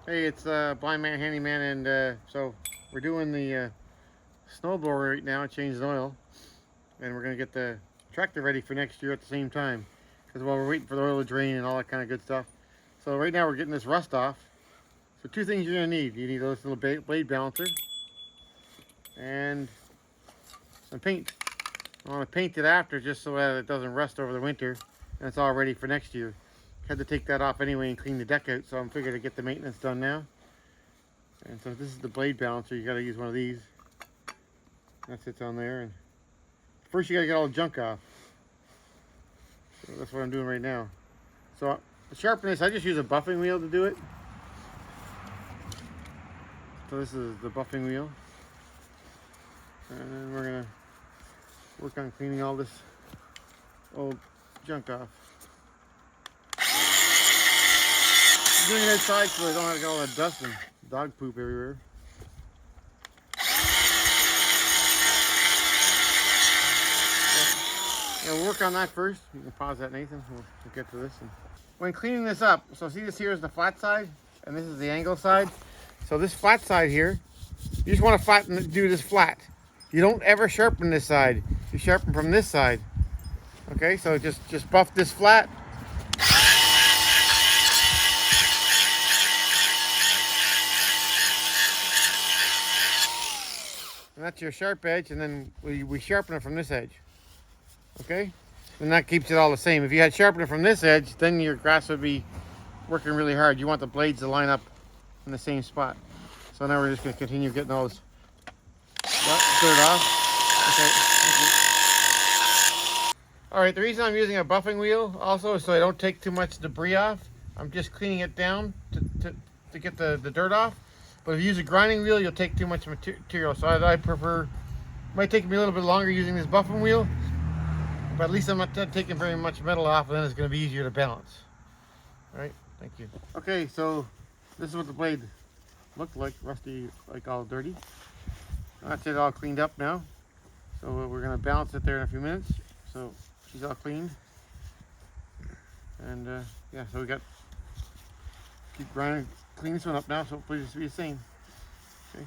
Hey, it's Blind Man Handyman, and so we're doing the snowblower right now. Changed oil, and we're gonna get the tractor ready for next year at the same time. Because while we're waiting for the oil to drain and all that kind of good stuff, so right now we're getting this rust off. So two things you're gonna need: you need this little blade balancer and some paint. I want to paint it after just so that it doesn't rust over the winter, and it's all ready for next year. Had to take that off anyway and clean the deck out, so I'm figuring to get the maintenance done now. And so this is the blade balancer. You got to use one of these. That sits on there. And first you got to get all the junk off. So that's what I'm doing right now. So to sharpen this, I just use a buffing wheel to do it. So this is the buffing wheel. And then we're going to work on cleaning all this old junk off. I'm doing it outside so I don't have to get all that dust and dog poop everywhere. We'll work on that first. You can pause that, Nathan. We'll get to this. When cleaning this up, so see this here is the flat side, and this is the angle side. So this flat side here, you just want to do this flat. You don't ever sharpen this side. You sharpen from this side. Okay, so just buff this flat. And that's your sharp edge, and then we sharpen it from this edge. Okay? And that keeps it all the same. If you had sharpened it from this edge, then your grass would be working really hard. You want the blades to line up in the same spot. So now we're just going to continue getting all this dirt off. Okay. Alright, the reason I'm using a buffing wheel also is so I don't take too much debris off. I'm just cleaning it down to get the dirt off. But if you use a grinding wheel, you'll take too much material. So I prefer, it might take me a little bit longer using this buffing wheel, but at least I'm not taking very much metal off, and then it's going to be easier to balance. All right, thank you. Okay, so this is what the blade looked like, rusty, like all dirty. That's it all cleaned up now. So we're going to balance it there in a few minutes. So she's all cleaned. And yeah, so we got, keep grinding, clean this one up now, so hopefully this will be the same. Okay.